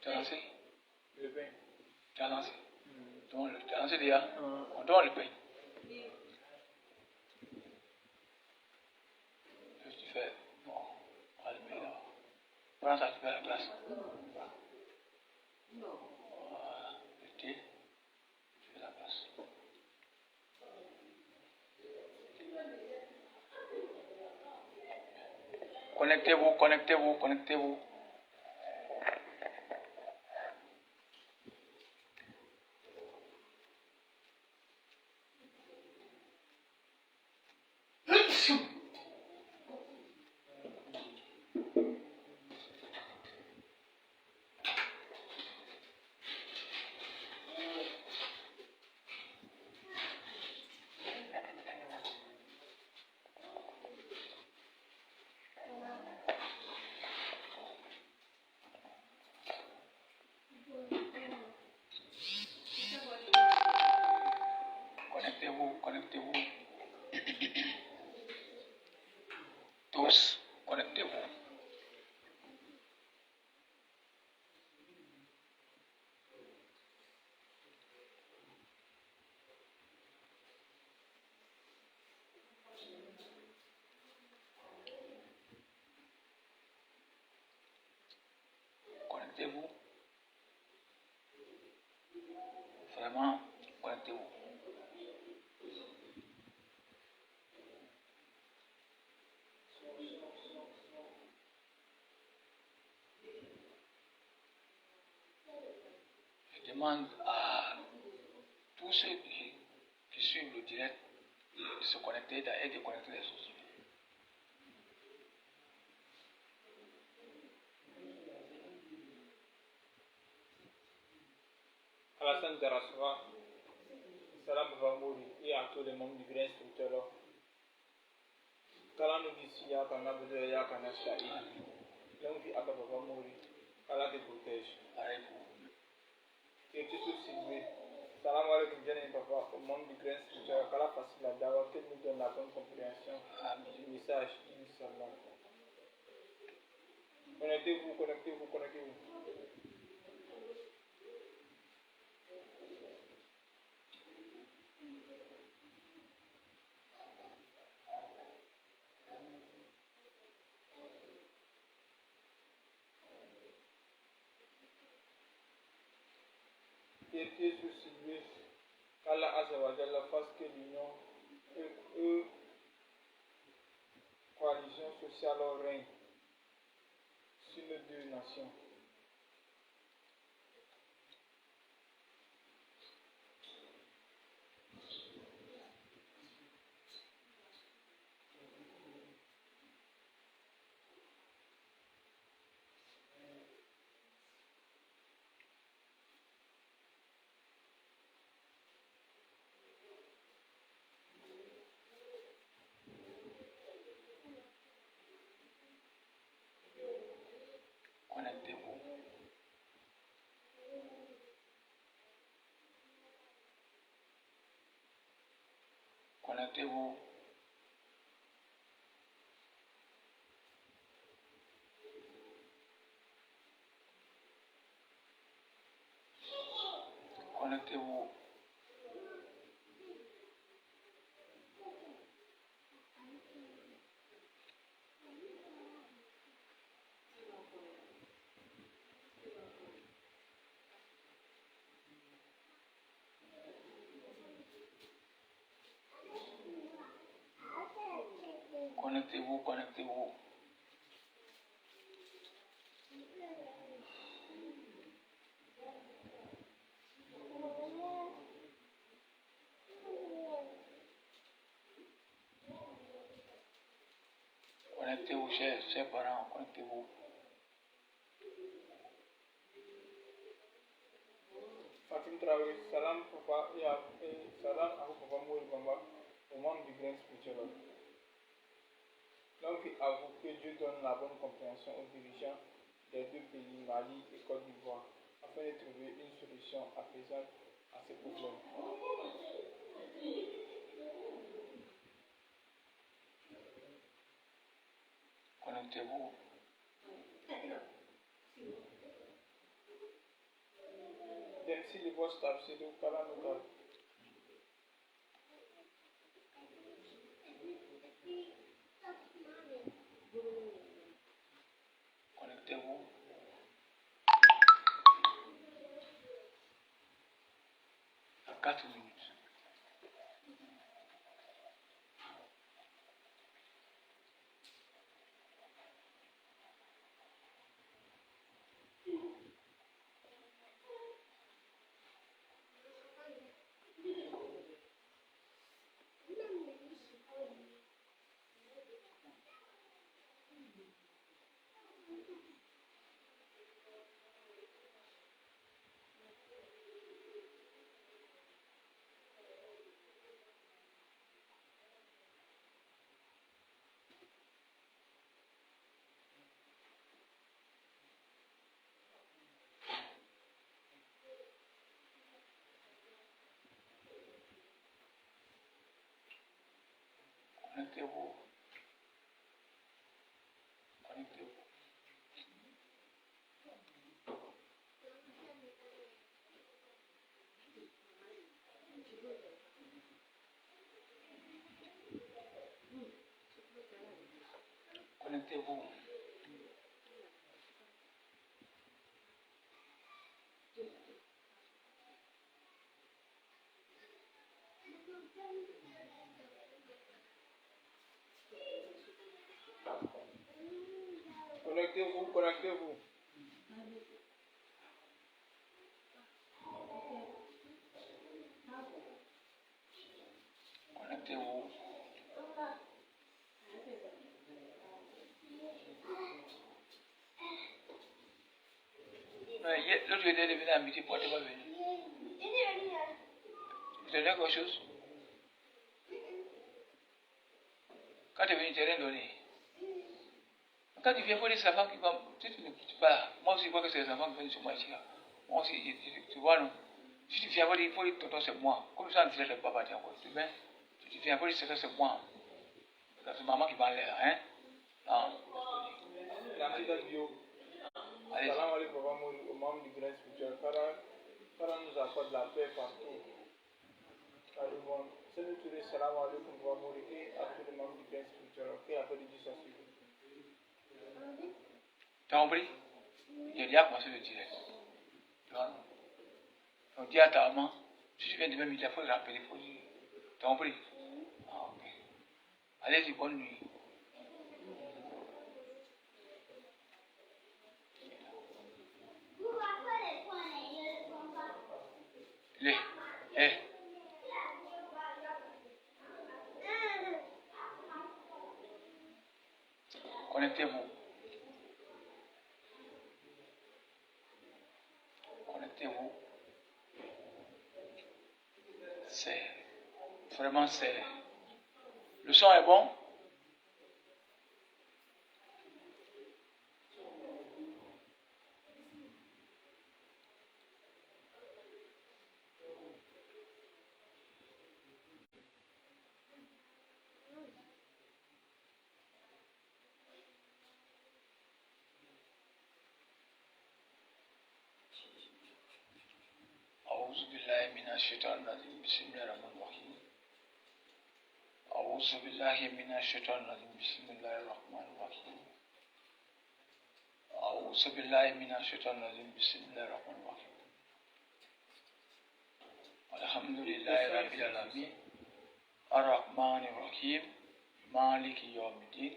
Tu as lancé? Le pain. Tu as lancé? Tu as lancé déjà? On demande le pain. Qu'est-ce que tu fais? Bon, on va le pain là. Pendant ça, tu fais la glace. Voilà, le thé, tu fais la glace. Connectez-vous, connectez-vous, connectez-vous. Connectez-vous, connectez-vous. Tous, connectez-vous. Connectez-vous. Vraiment, connectez-vous. Je demande à tous ceux qui suivent le direct de se connecter et de connecter les autres. Alassane Darasova, Salam Vamouri et à tous les membres du grand instructeur. Kala nous dit ya kana besoin ya kana saïd. L'homme qui a pas Vamouri, Allah te protège. Et tu suis Sylvie. Salam alaikum, Jenny Papa, au membre du grand instructeur. Kala facile la dawa, qu'il nous donne la bonne compréhension du message. Inch'Allah. Connectez-vous, connectez-vous, connectez-vous. Et sur Sylvie, qu'Allah Azawajal fasse que l'union et coalition sociale règne sur les deux nations. Connectez-vous. Connectez-vous. Connectez-vous. Connectez-vous, connectez-vous. Connectez-vous, chers parents, connectez-vous. Fatim Traoré, salam papa et salam à papa Mouri Bamba, au membre du grand spirituel. Donc avoue que Dieu donne la bonne compréhension aux dirigeants des deux pays, Mali et Côte d'Ivoire, afin de trouver une solution apaisante à ces problèmes. Connectez-vous. si le voit stable, c'est le cas local. Connectez-vous. À 4 minutes. Connectez-vous. Connectez-vous. Connectez-vous. Connectez-vous, connectez-vous. Connectez-vous. L'autre jour, il est venu à midi, pourquoi tu n'es pas venu? Il te donne quelque chose? Quand tu es venu, tu n'as rien donné. Quand tu viens, il faut dire que c'est la femme qui va. Si tu ne quittes pas, moi aussi, je vois que c'est les enfants qui viennent sur moi ici. Moi aussi, tu vois, non? Si tu viens, il faut dire que tonton, c'est moi. Comme ça, on dirait le papa, tiens, tu viens. Si tu viens, il faut dire que c'est moi. C'est maman qui va aller là, hein? Non. Allez. Salam alaikum, au membre du Grand Spirituel. Kara nous accorde la paix partout. Dans le monde. C'est le tour de salam alaikum, et à tous les membres du Grand Spirituel. Ok, après le 10 à suivre. Tu as compris? Il a déjà commencé le direct. Donc dis à ta maman, si tu viens demain midi, il faut le rappeler, il faut dire. Tu as compris? Ah, ok. Allez-y, bonne nuit. Connectez-vous. Connectez-vous. C'est vraiment c'est. Le son est bon. أعوذ بالله من الشيطان الرجيم بسم الله الرحمن الرحيم أعوذ بالله من الشيطان الرجيم بسم الله الرحمن الرحيم أعوذ بالله من الشيطان الرجيم بسم الله الرحمن الرحيم الحمد لله رب العالمين الرحمن الرحيم مالك يوم الدين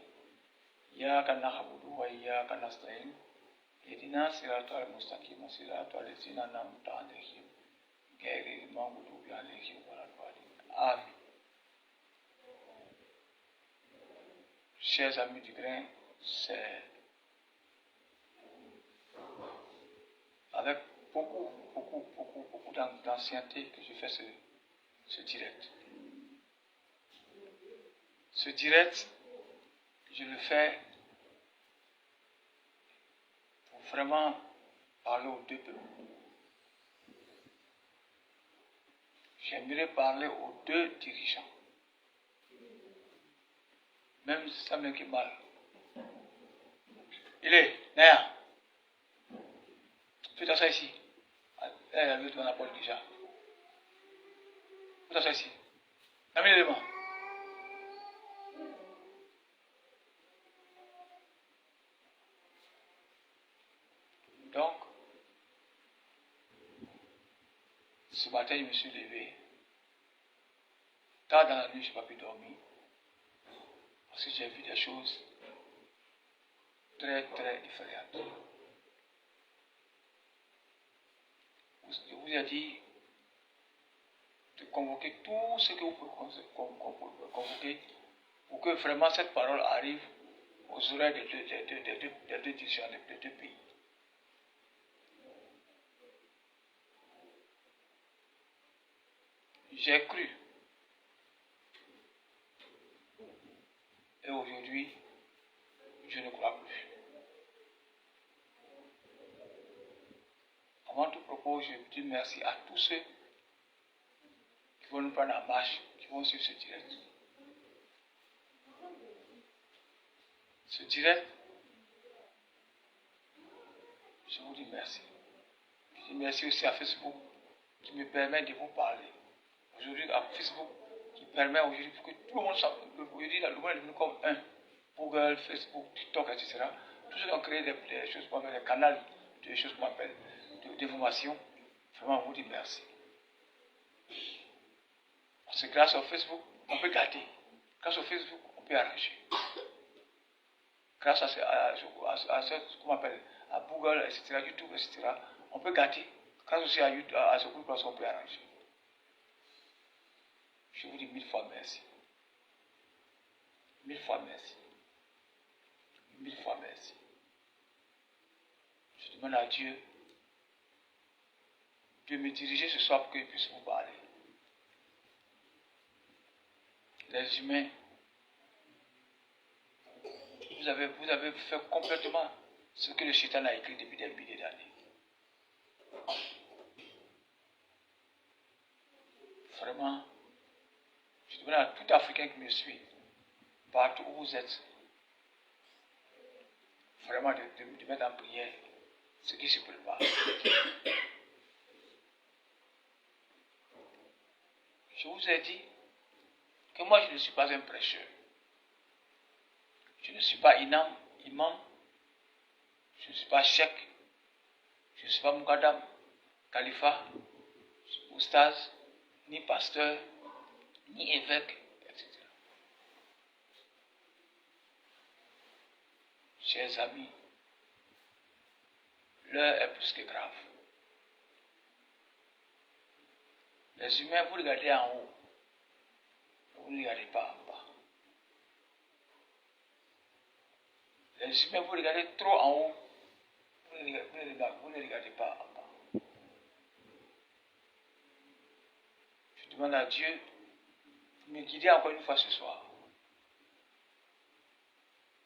إياك نعبد وإياك نستعين اهدنا الصراط المستقيم صراط الذين أنعمت عليهم غير المغضوب عليهم ولا الضالين آمين. Chers amis du grain, c'est avec beaucoup d'ancienneté que je fais ce direct. Ce direct, je le fais pour vraiment parler aux deux peuples. J'aimerais parler aux deux dirigeants. Même si ça me fait mal. Il est, Naya. Fais ça ici. Là, il a vu dans la porte déjà. Vous t'asseyez ici. Amène l'élément. Donc, ce matin, je me suis levé. Tard dans la nuit, je n'ai pas pu dormir. Parce que j'ai vu des choses très, très effrayantes. Je vous ai dit de convoquer tout ce que vous pouvez convoquer pour que vraiment cette parole arrive aux oreilles des deux dirigeants des deux pays. J'ai cru. Et aujourd'hui, je ne crois plus. Avant tout propos, je dis merci à tous ceux qui vont nous prendre en marche, qui vont suivre ce direct. Ce direct, je vous dis merci. Je dis merci aussi à Facebook qui me permet de vous parler. Aujourd'hui, à Facebook qui permet aujourd'hui pour que tout le monde sache. Aujourd'hui, le monde est devenu comme un. Google, Facebook, TikTok, etc. Tous ceux qui ont créé des choses qu'on appelle des canaux, des choses qu'on appelle d'information. Vraiment, on vous dit merci. Parce que grâce au Facebook, on peut gâter. Grâce au Facebook, on peut arranger. Grâce à ce qu'on appelle à Google, etc., YouTube, etc., on peut gâter. Grâce aussi à, YouTube, à ce groupe, on peut arranger. Je vous dis 1000 fois merci. 1000 fois merci. 1000 fois merci. Je demande à Dieu de me diriger ce soir pour qu'il puisse vous parler. Les humains, vous avez fait complètement ce que le Satan a écrit depuis des milliers d'années. Vraiment, je demande à tout Africain qui me suit, partout où vous êtes, vraiment de mettre en prière ce qui se prépare. Je vous ai dit que moi je ne suis pas un prêcheur. Je ne suis pas imam, je ne suis pas cheikh, je ne suis pas Moukadam, Khalifa, oustaz, ni pasteur, ni évêque, etc. Chers amis, l'heure est plus que grave. Les humains, vous regardez en haut, vous ne regardez pas en bas. Les humains, vous regardez trop en haut, vous ne regardez pas en bas. Je demande à Dieu de me guider encore une fois ce soir.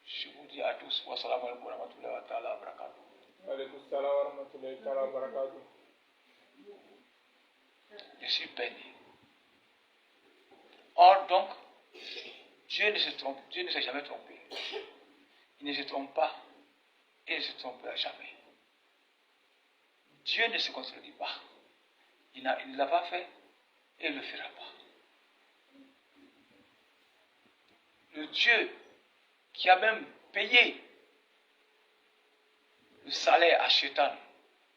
Je vous dis à tous, wassalamu alaikum wa rahmatullahi wa ta'ala wa barakatuh. Alaikum salam wa rahmatullahi wa barakatuh. Je suis béni. Or donc, Dieu ne se trompe, Dieu ne s'est jamais trompé. Il ne se trompe pas et il ne se trompera jamais. Dieu ne se contredit pas. Il ne l'a pas fait et il ne le fera pas. Le Dieu qui a même payé le salaire à Satan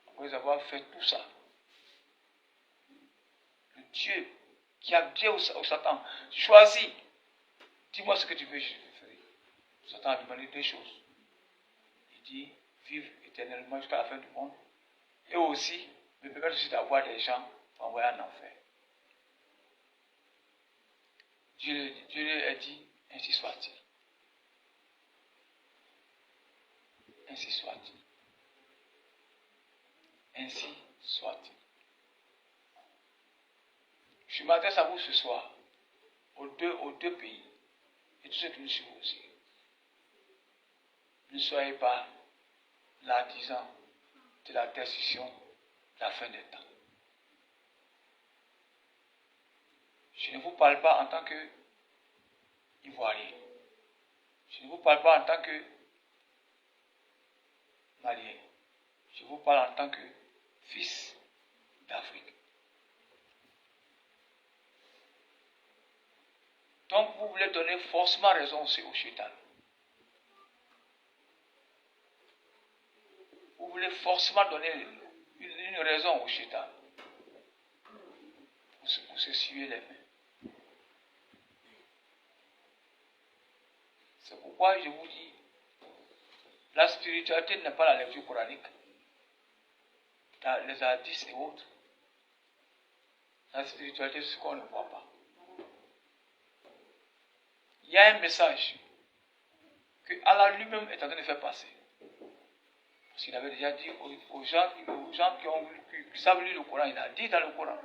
après avoir fait tout ça. Le Dieu qui a dit au Satan, choisis, dis-moi ce que tu veux, je te ferai. Satan a demandé deux choses. Il dit, vivre éternellement jusqu'à la fin du monde. Et aussi, me permettre aussi d'avoir des gens pour envoyer en enfer. Dieu lui a dit, ainsi soit-il. Ainsi soit-il. Ainsi soit-il. Je m'adresse à vous ce soir, aux deux pays, et tous ceux qui nous suivent aussi. Ne soyez pas l'artisan de la décision de la fin des temps. Je ne vous parle pas en tant que Ivoirien. Je ne vous parle pas en tant que Malien. Je vous parle en tant que fils d'Afrique. Donc vous voulez donner forcément raison aussi au Shaitan. Vous voulez forcément donner une raison au Shaitan pour s'essuyer les mains. C'est pourquoi je vous dis, la spiritualité n'est pas la lecture coranique, les hadiths et autres. La spiritualité, c'est ce qu'on ne voit pas. Il y a un message que Allah lui-même est en train de faire passer. Parce qu'il avait déjà dit aux gens qui savent lire le Coran, il a dit dans le Coran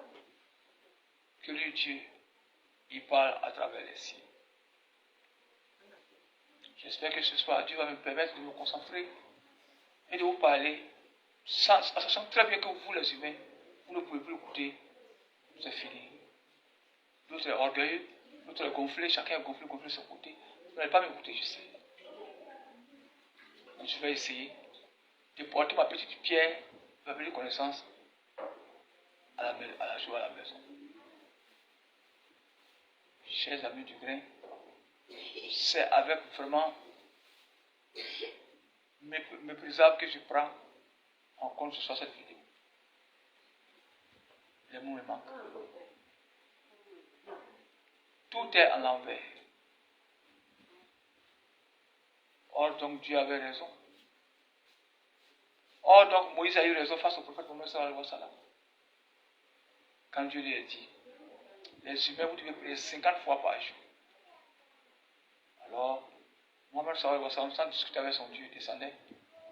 que lui, Dieu, il parle à travers les signes. J'espère que ce soir, Dieu va me permettre de me concentrer et de vous parler, sachant très bien que vous, les humains, vous ne pouvez plus écouter, c'est fini. L'autre est orgueilleux, l'autre est gonflé, chacun est gonflé de son côté. Vous n'allez pas m'écouter, je sais. Donc, je vais essayer de porter ma petite pierre, ma petite connaissance à la joie à la maison. Chers amis du grain, c'est avec vraiment méprisable que je prends en compte ce soir cette vidéo. Les mots me manquent. Tout est à l'envers. Or donc Dieu avait raison. Or donc Moïse a eu raison face au prophète Mohammed sallallahu alayhi wa sallam. Quand Dieu lui a dit, les humains vous devez prier 50 fois par jour. Alors, Mohammed sallallahu alayhi wa sallam, sans discuter avec son Dieu, descendait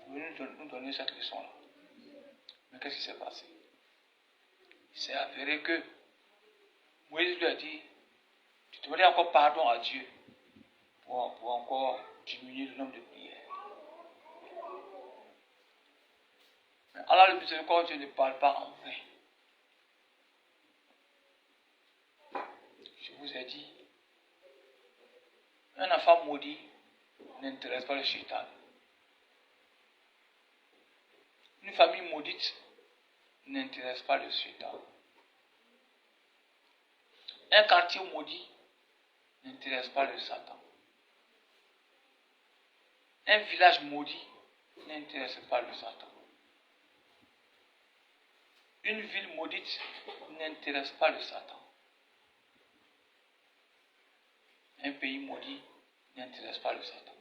pour nous donner cette leçon-là. Mais qu'est-ce qui s'est passé? Il s'est avéré que Moïse lui a dit, tu demandais encore pardon à Dieu pour encore diminuer le nombre de prières. Mais Allah le miséricordieux ne parle pas en vain. Je vous ai dit, un enfant maudit n'intéresse pas le shaitan. Une famille maudite n'intéresse pas le shaitan. Un quartier maudit n'intéresse pas le Satan. Un village maudit n'intéresse pas le Satan. Une ville maudite n'intéresse pas le Satan. Un pays maudit n'intéresse pas le Satan.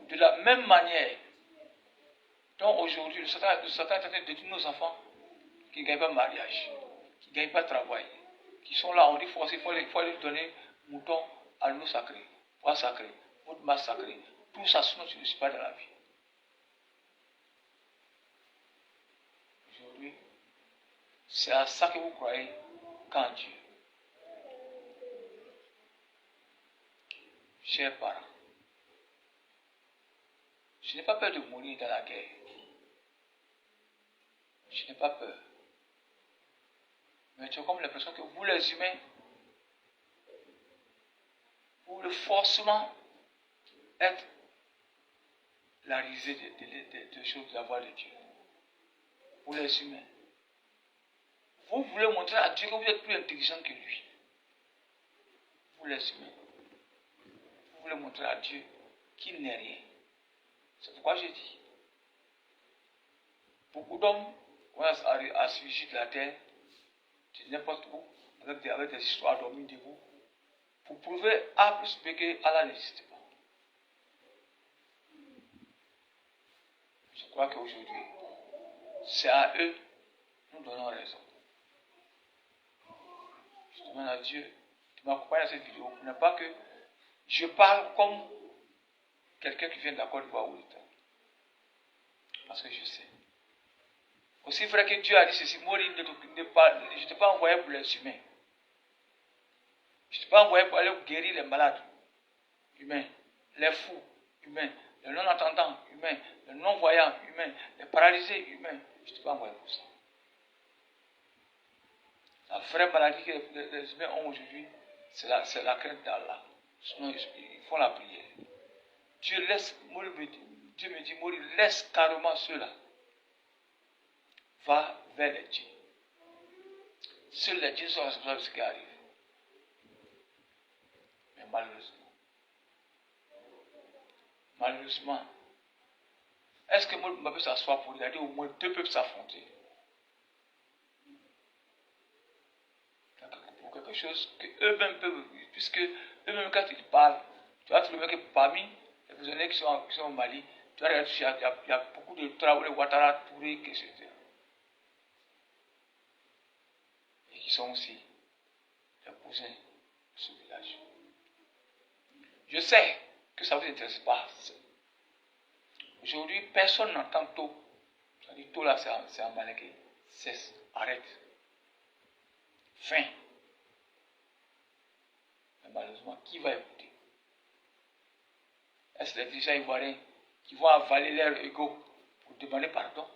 De la même manière dont aujourd'hui le Satan est en train de détruire nos enfants qui ne gagnent pas mariage, qui ne gagnent pas travail, qui sont là, on dit qu'il faut aller donner mouton à l'eau sacrée, poids sacré, votre masse sacrée. Tout ça, sinon tu ne suis pas dans la vie. Aujourd'hui, c'est à ça que vous croyez qu'en Dieu. Chers parents, je n'ai pas peur de mourir dans la guerre. Je n'ai pas peur. Mais tu as comme l'impression que vous, les humains, vous voulez forcément être la risée des choses de la voix de Dieu. Vous, les humains. Vous voulez montrer à Dieu que vous êtes plus intelligent que lui. Vous, les humains. Vous voulez montrer à Dieu qu'il n'est rien. C'est pourquoi j'ai dit. Beaucoup d'hommes commencent à surgir de la terre, de n'importe où, avec des histoires dormies de vous, pour prouver A plus B que Allah n'existe pas. Je crois qu'aujourd'hui, c'est à eux que nous donnons raison. Je demande à Dieu de m'accompagner à cette vidéo pour ne pas que je parle comme quelqu'un qui vient de la Côte d'Ivoire ou l'État. Parce que je sais. Aussi vrai que Dieu a dit ceci, moi je ne t'ai pas envoyé pour les humains. Je ne t'ai pas envoyé pour aller guérir les malades humains, les fous humains, les non-entendants humains, les non-voyants humains, les paralysés humains. Je ne t'ai pas envoyé pour ça. La vraie maladie que les humains ont aujourd'hui, c'est la crainte d'Allah. Sinon, ils font la prière. Dieu me dit, Maurice, laisse carrément ceux-là. va vers les djinns. Seuls les djinns sont responsables de ce qui arrive. Mais malheureusement, est-ce que moi peut s'asseoir pour regarder au moins deux peuples s'affronter? Pour quelque chose que eux-mêmes peuvent, puisque eux-mêmes quand ils parlent, tu vas trouver que parmi les prisonniers qui sont au Mali, tu vas regarder, il y a beaucoup de Traoré, Ouattara, Touré, etc. Et qui sont aussi les cousins de ce village. Je sais que ça ne vous intéresse pas. Aujourd'hui, personne n'entend tôt. C'est-à-dire tôt là, c'est en malais. Cesse, arrête. Fin. Mais malheureusement, qui va écouter? Est-ce les dirigeants ivoiriens qui vont avaler leur ego pour demander pardon?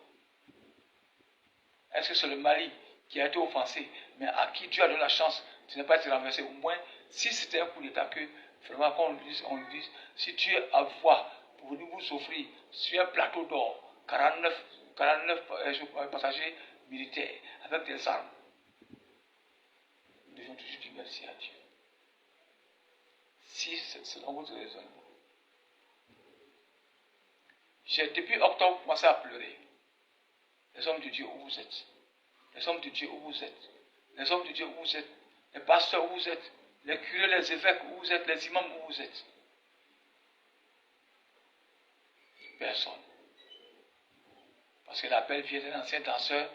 Est-ce que c'est le Mali qui a été offensé, mais à qui Dieu a donné la chance de ne pas être renversé? Au moins, si c'était un coup d'État, que vraiment qu'on lui dise, si tu es à voix pour venir vous offrir sur un plateau d'or 49 passagers militaires avec des armes, nous devons toujours dire merci à Dieu. Si c'est dans votre raisonnement. J'ai depuis octobre commencé à pleurer. Les hommes de Dieu, où vous êtes? Les hommes de Dieu, où vous êtes? Les hommes de Dieu, où vous êtes? Les pasteurs, où vous êtes? Les curés, les évêques, où vous êtes? Les imams, où vous êtes? Personne. Parce que l'appel vient d'un ancien danseur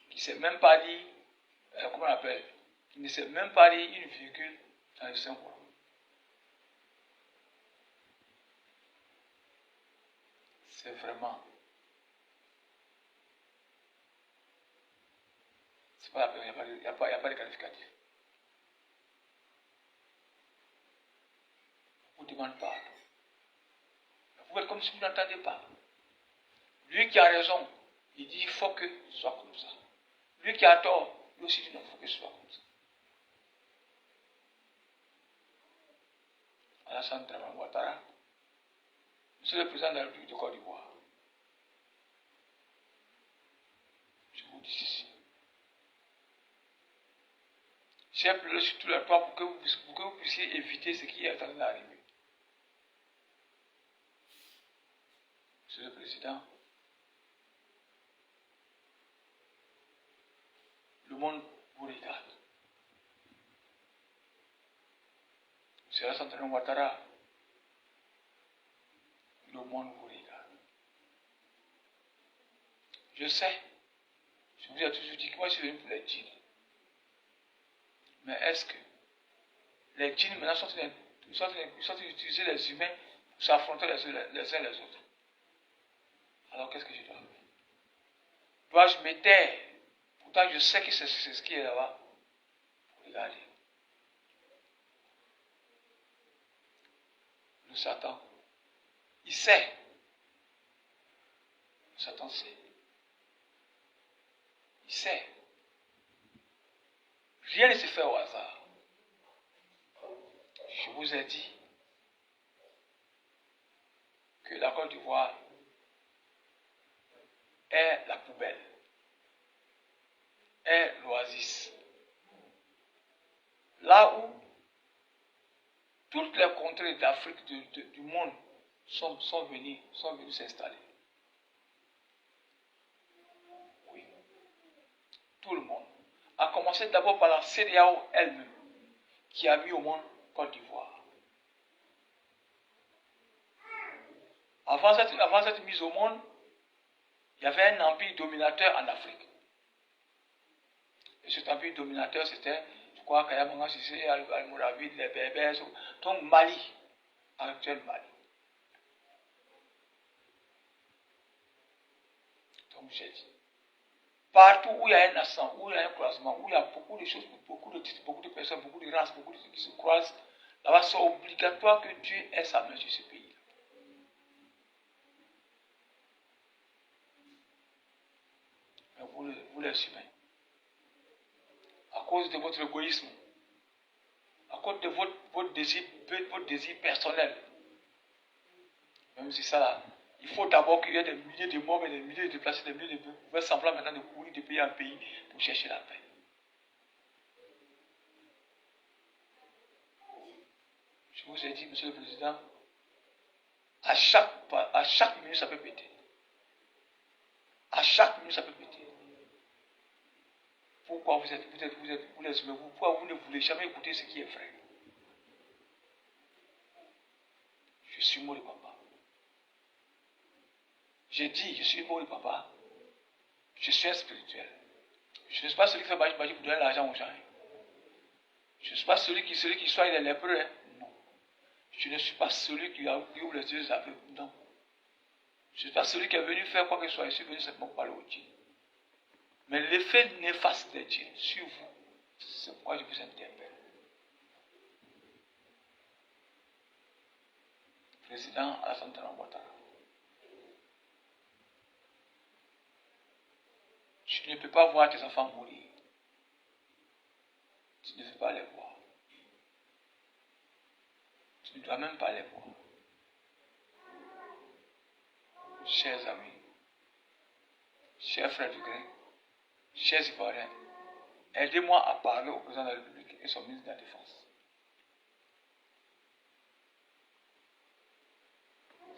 qui ne sait même pas lire, comment on appelle? Qui ne sait même pas lire une virgule dans le Saint-Coran. C'est vraiment. C'est pas la peine, il n'y a pas de qualificatif. On ne vous demande pas. Vous êtes comme si vous n'entendez pas. Lui qui a raison, il dit il faut que ce soit comme ça. Lui qui a tort, lui aussi dit non, il faut que ce soit comme ça. Alassane Dramane Ouattara, monsieur le président de la République de Côte d'Ivoire, je vous dis ceci. J'ai pleuré sur tous les toits pour que vous puissiez éviter ce qui est en train d'arriver. Monsieur le président, le monde vous regarde. Monsieur Alassane Dramane Ouattara, le monde vous regarde. Je sais, je vous ai toujours dit que moi je suis venu pour les djinns. Mais est-ce que les djinns maintenant sont en train d'utiliser les humains pour s'affronter les uns les autres? Alors qu'est-ce que je dois faire? Dois-je me taire? Pourtant je sais que c'est ce qui est là-bas. Regardez. Le Satan, il sait. Le Satan sait. Il sait. Rien ne se fait au hasard. Je vous ai dit que la Côte d'Ivoire est la poubelle, est l'oasis. Là où toutes les contrées d'Afrique, du monde sont venus s'installer. Oui. Tout le monde. A commencé d'abord par la CEDEAO elle-même, qui a mis au monde Côte d'Ivoire. Avant cette mise au monde, il y avait un empire dominateur en Afrique. Et cet empire dominateur, c'était, je crois, Kayamanga Sissé, Al-Mouravid, les Berbères, donc Mali, actuel Mali. Donc j'ai dit, partout où il y a un accent, où il y a un croisement, où il y a beaucoup de choses, beaucoup de titres, beaucoup de personnes, beaucoup de races, beaucoup de choses qui se croisent, là-bas c'est obligatoire que Dieu ait sa main sur ce pays. Mais vous les humains, à cause de votre égoïsme, à cause de votre désir personnel, même si ça là, Il faut d'abord qu'il y ait des milliers de morts, des milliers de déplacés, des milliers de faire semblant maintenant de courir de pays en pays pour chercher la paix. Je vous ai dit, Monsieur le Président, à chaque minute ça peut péter. À chaque minute ça peut péter. Pourquoi vous ne voulez jamais écouter ce qui est vrai? Je suis mort de papa. J'ai dit, je suis mort de papa. Je suis un spirituel. Je ne suis pas celui qui fait magie pour donner l'argent aux gens. Je ne suis pas celui qui soigne les lépreux. Non. Je ne suis pas celui qui ouvre les yeux aveugles. Non. Je ne suis pas celui qui est venu faire quoi que ce soit. Je suis venu simplement parler au Dieu. Mais l'effet néfaste des dieux sur vous, c'est pourquoi je vous interpelle. Président Alassane Ouattara, tu ne peux pas voir tes enfants mourir. Tu ne veux pas les voir. Tu ne dois même pas les voir. Chers amis, chers frères du Grec, chers Ivoiriens, aidez-moi à parler au président de la République et son ministre de la Défense.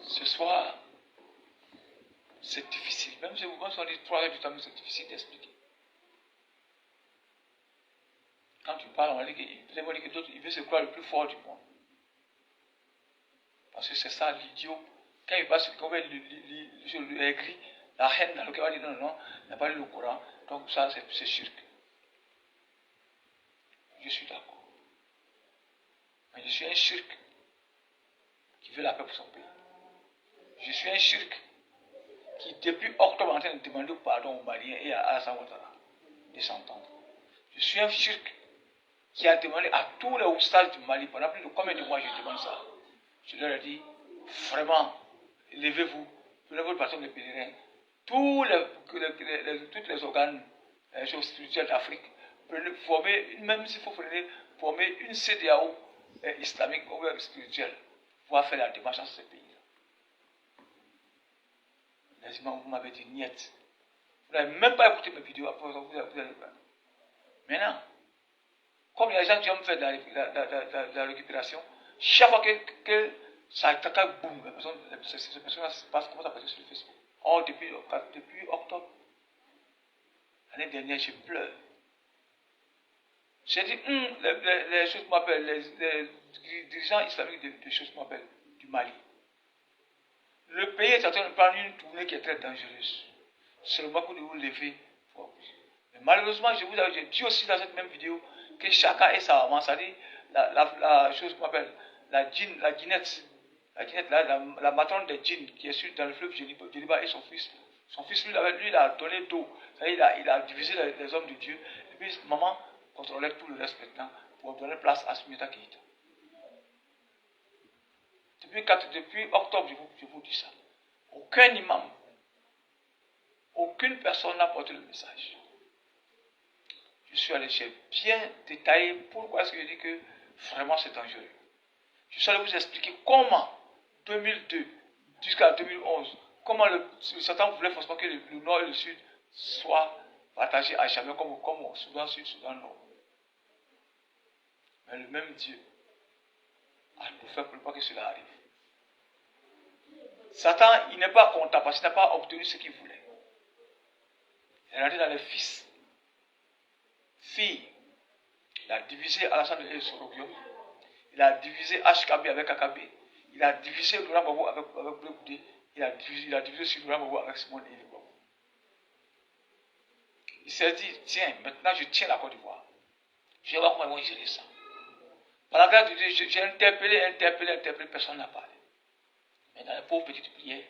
Ce soir, c'est difficile. Même si vous on dit 3 heures du temps, c'est difficile d'expliquer. Quand tu parles, on dit que d'autres, il veut se croire le plus fort du monde. Parce que c'est ça l'idiot. Quand il passe, quand il écrit la haine dans lequel il va dire non, il n'a pas lu le Coran. Donc ça, c'est shirk. Je suis d'accord. Mais je suis un shirk qui veut la paix pour son pays. Je suis un shirk qui, depuis octobre, est en train de demander pardon aux Maliens et à Alassane Ouattara de s'entendre. Je suis un shirk qui a demandé à tous les oustas du Mali, pendant plus de combien de mois je demande ça. Je leur ai dit, vraiment, levez-vous, prenez votre bâton de pèlerin, tous les organes, les choses spirituelles d'Afrique, formez, même s'il faut former une CEDEAO islamique ou spirituelle, pour pouvoir faire la démarche dans ce pays-là. Les imams, vous m'avez dit, niet. Vous n'avez même pas écouté mes vidéos, après vous allez voir. Maintenant, comme les gens qui ont fait de la récupération, chaque fois que ça attaque, boum, ces personnes se passent, comment ça passe sur le Facebook. Or, depuis octobre, l'année dernière, je pleure. J'ai dit, les choses qu'on m'appelle, les dirigeants islamiques des choses qu'on m'appelle du Mali. Le pays est en train de prendre une tournée qui est très dangereuse. Seulement que vous levez. Mais malheureusement, j'ai dit aussi dans cette même vidéo que chacun est sa maman, c'est-à-dire la chose qu'on appelle la djinette, la matrone des djinns qui est dans le fleuve Djeliba et son fils. Son fils, lui, il a donné d'eau, c'est-à-dire il a divisé les hommes de Dieu. Et puis maman contrôlait tout le reste maintenant pour donner place à Soumita Keïta. Depuis octobre, je vous dis ça. Aucun imam, aucune personne n'a porté le message. Je suis allé, j'ai bien détaillé pourquoi est-ce que je dis que vraiment c'est dangereux. Je suis allé vous expliquer comment, 2002 jusqu'à 2011, comment Satan voulait forcément que le nord et le sud soient partagés à jamais comme au Soudan Sud, Soudan Nord. Mais le même Dieu a tout fait pour ne pas que cela arrive. Satan, il n'est pas content parce qu'il n'a pas obtenu ce qu'il voulait. Il est rentré dans les fils, filles. Il a divisé Alassane et Sorogio. Il a divisé HKB avec AKB. Il a divisé Laurent Gbagbo avec Blé Goudé. Il a divisé sur Laurent Gbagbo avec Simone et Gbagbo. Il s'est dit, tiens, maintenant je tiens la Côte d'Ivoire. Je vais voir comment ils vont gérer ça. Par la grâce de Dieu, j'ai interpellé, personne n'a parlé. Mais dans les pauvres petites prières,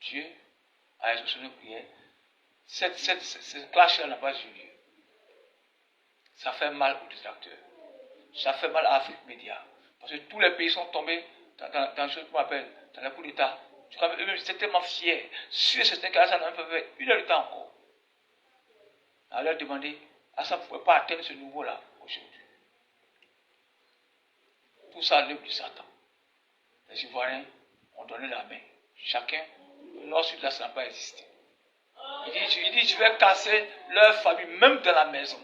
Dieu a exaucé nos prières. Cette clash-là n'a pas eu lieu. Ça fait mal aux détracteurs. Ça fait mal à Afrique Média. Parce que tous les pays sont tombés dans ce qu'on appelle, dans les coups d'État. Eux-mêmes étaient tellement fiers. Sur certains cas, ça n'a même pas fait 1 heure de temps encore. On leur demander, ça ne pouvait pas atteindre ce niveau-là aujourd'hui. Tout ça, l'œuvre du Satan. Les Ivoiriens ont donné la main. Chacun Le Nord Sud là, ça n'a pas existé. Il dit, je vais casser leur famille, même dans la maison.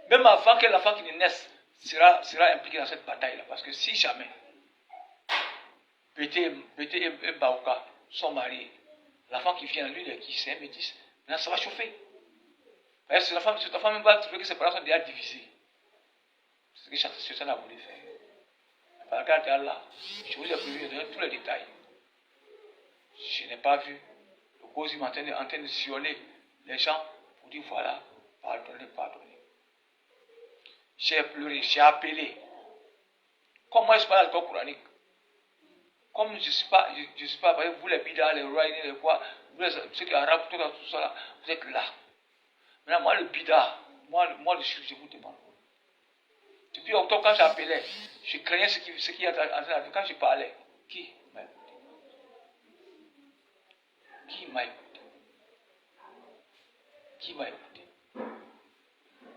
Même avant que l'enfant qui naisse sera impliqué dans cette bataille-là. Parce que si jamais Pété et Baouka sont mariés, l'enfant qui vient, lui, qui c'est un métis, maintenant ça va chauffer. Cet enfant même va trouver que ses parents sont déjà divisés. C'est ce que Satan a voulu faire. Par la grâce d'Allah, je vous ai prévu de donner tous les détails. Je n'ai pas vu le Kozim en train de sillonner les gens pour dire voilà, pardonnez. J'ai pleuré, j'ai appelé. Comme moi je parle à l'école coranique, comme je ne suis pas, vous les bidas, les rois, les quoi, vous les, ceux qui arabes, tout ça là, vous êtes là. Maintenant, moi le bida, moi le chef, je vous demande. Depuis octobre, quand j'appelais, je craignais ce qui est en train de. Quand je parlais, qui m'a écouté? Qui m'a écouté?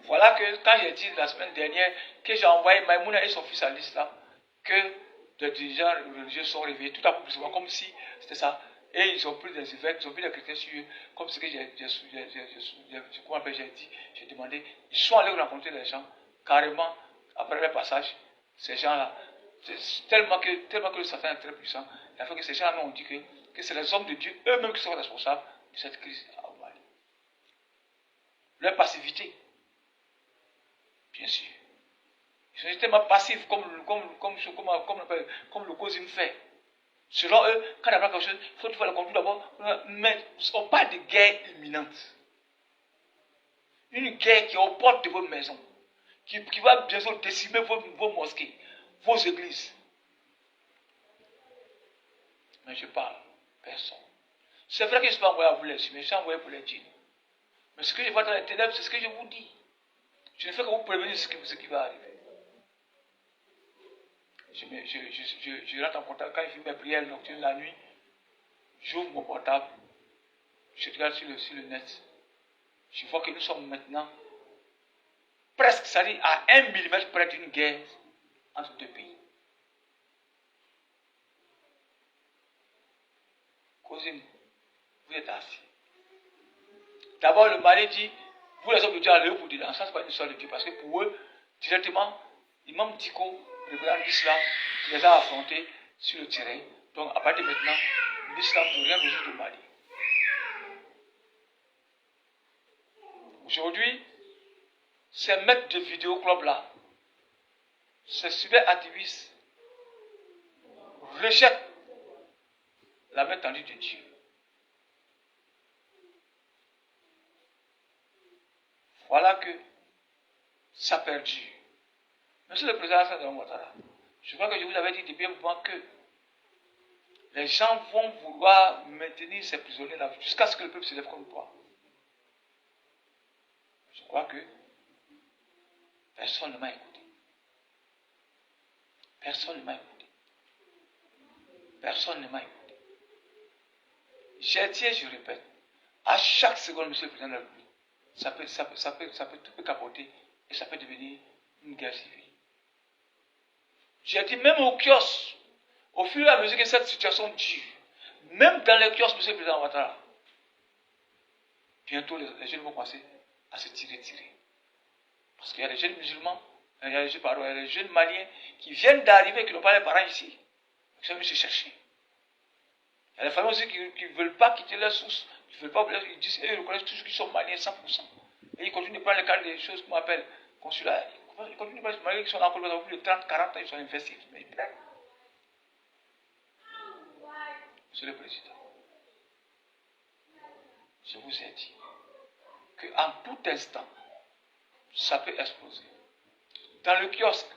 Voilà que quand j'ai dit la semaine dernière que j'ai envoyé Maïmouna et son fils à l'islam, que les dirigeants religieux sont réveillés, tout à coup, comme si c'était ça. Et ils ont pris des évêques, ils ont pris des chrétiens sur eux, comme ce que j'ai dit, j'ai demandé. Ils sont allés rencontrer les gens, carrément, après le passage, ces gens-là, tellement que le Satan est très puissant, il a fait que ces gens-là ont dit que c'est les hommes de Dieu eux-mêmes qui sont responsables de cette crise au Mali. Leur passivité, bien sûr. Ils sont tellement passifs comme le Kozim fait. Selon eux, quand il y a quelque chose, il faut faire le contrôle d'abord. Mais on parle de guerre imminente. Une guerre qui est aux portes de vos maisons. Qui va bientôt décimer vos mosquées, vos églises. Mais je parle, personne. C'est vrai que je ne suis pas envoyé à vous les mais je suis envoyé pour les djinns. Mais ce que je vois dans les ténèbres, c'est ce que je vous dis. Je ne fais que vous prévenir ce qui va arriver. Je rentre en contact, quand je fais mes prières nocturnes la nuit, j'ouvre mon portable, je regarde sur le net. Je vois que nous sommes maintenant presque, c'est-à-dire à 1 millimètre près d'une guerre entre deux pays. Kozim, vous êtes assis. D'abord, le Mali dit, vous les hommes de Dieu, allez vous dire, ça c'est pas une histoire de Dieu, parce que pour eux, directement, l'imam Diko, le grand d'Islam, les a affrontés sur le terrain. Donc, à partir de maintenant, l'Islam ne peut rien résoudre au Mali. Aujourd'hui, ces maîtres de vidéoclub là, ces super activistes, rejettent la main tendue de Dieu. Voilà que ça perdure. Monsieur le Président Hassan Ouattara, je crois que je vous avais dit depuis un moment que les gens vont vouloir maintenir ces prisonniers là jusqu'à ce que le peuple se lève comme toi. Je crois que personne ne m'a écouté. Personne ne m'a écouté. Personne ne m'a écouté. J'ai dit et je répète, à chaque seconde, Monsieur le Président de la République, tout peut capoter et ça peut devenir une guerre civile. J'ai dit même au kiosque, au fur et à mesure que cette situation dure, même dans les kiosques, Monsieur le Président Ouattara, bientôt les jeunes vont commencer à se tirer. Parce qu'il y a des jeunes musulmans, il y a des jeunes maliens qui viennent d'arriver, qui n'ont pas les parents ici, qui sont venus se chercher. Il y a des familles aussi qui ne veulent pas quitter leur source, ils disent, ils reconnaissent toujours qu'ils sont maliens 100%. Et ils continuent de prendre le cas des choses qu'on appelle consulat. Ils continuent de prendre les maliens qui sont là encore depuis plus de 30, 40 ans, ils sont investis. Mais ils prennent. Monsieur le Président, je vous ai dit qu'en tout instant, ça peut exploser. Dans le kiosque,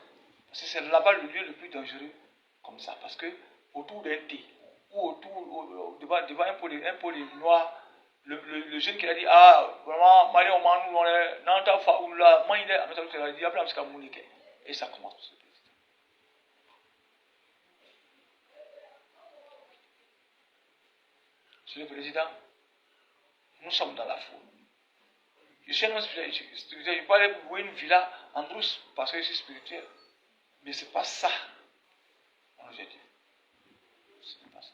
parce que c'est là-bas le lieu le plus dangereux, comme ça, parce que autour d'un thé, ou devant un pot noir, le jeune qui a dit, ah, vraiment, Marie, on m'a nous, on est, non, t'as fait, ou là, moi, il est, après, il a dit, après, c'est comme et ça commence, Monsieur le Président. Monsieur le Président, nous sommes dans la foule. Je suis un homme spirituel, je peux aller louer une villa en brousse parce que je suis spirituel. Mais ce n'est pas ça. On nous a dit. Ce n'est pas ça.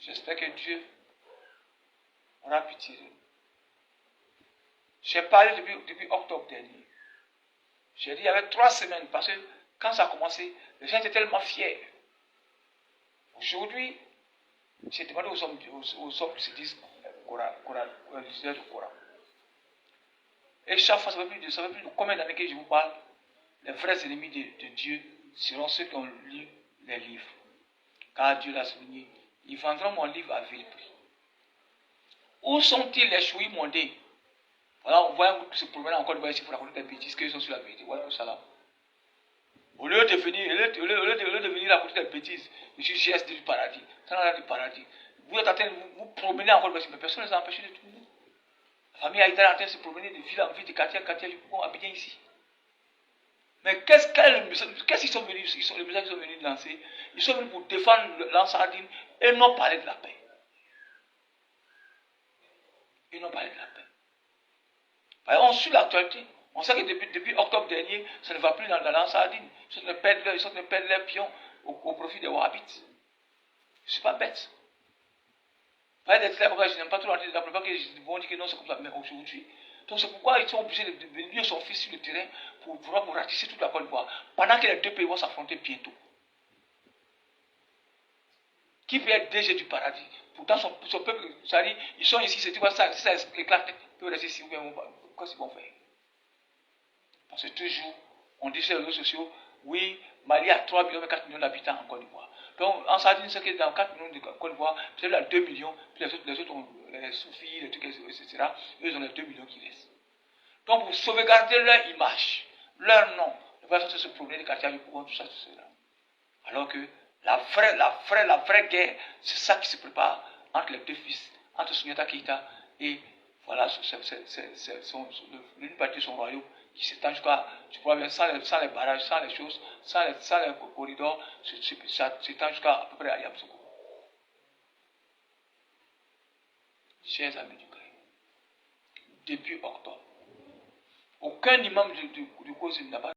J'espère que Dieu aura pitié de nous. J'ai parlé depuis octobre dernier. J'ai dit il y avait 3 semaines parce que quand ça a commencé, les gens étaient tellement fiers. Aujourd'hui, j'ai demandé aux hommes qui se disent l'utilisateur du Coran. Et chaque fois, ça fait plus de combien d'années que je vous parle, les vrais ennemis de Dieu seront ceux qui ont lu les livres. Car Dieu l'a souligné, ils vendront mon livre à vil prix. Où sont-ils les chouilles mondains? Voilà, on voit un groupe qui se promène encore de ici pour raconter des bêtises qu'ils sont sur la vérité. Voilà tout ça là. Au lieu de venir raconter des bêtises, je suis GSD du paradis. Ça n'a rien du paradis. Vous êtes en train de vous promener encore de ici, mais personne ne les a empêchés de tourner. La famille Haïta est en train de se promener de ville en ville, de quartier en quartier, pour habiter ici. Mais qu'est-ce qu'ils sont venus, les messages qu'ils sont venus lancer? Ils sont venus pour défendre l'Ansardine et non parler de la paix. Ils n'ont parlé de la paix. On suit l'actualité. On sait que depuis octobre dernier, ça ne va plus dans l'Ansardine. Ils sont en train de perdre leurs pions au profit des Wahhabites. Je ne suis pas bête. Parler d'être là, je n'aime pas trop rentrer dedans, pas que je vont dire que non, c'est comme ça, mais aujourd'hui. Donc c'est pourquoi ils sont obligés de venir son fils sur le terrain pour ratisser toute la Côte d'Ivoire, pendant que les deux pays vont s'affronter bientôt. Qui peut être DG du paradis? Pourtant, son peuple, ça dit, ils sont ici, c'est quoi ça, si ça éclate, ils peuvent rester ici, qu'est-ce qu'ils vont faire? Parce que toujours, on dit sur les réseaux sociaux, oui, Mali a 3 millions, 4 millions d'habitants en Côte d'Ivoire. Donc, en Sardine, c'est que dans 4 millions de Côte d'Ivoire, peut-être à 2 millions, puis les autres ont les soufis, les trucs, etc. Eux, ils ont les 2 millions qui restent. Donc, pour sauvegarder leur image, leur nom, ils vont se promener des quartiers avec tout ça, tout cela. Alors que la vraie guerre, c'est ça qui se prépare entre les deux fils, entre Souniata Keïta et voilà, l'une partie de son royaume qui s'étend jusqu'à, tu vois bien, sans les barrages, sans les choses, sans les corridors, ça s'étend jusqu'à à peu près à Yamsoukou. Chers amis du Christ, depuis octobre, aucun imam du cause n'a pas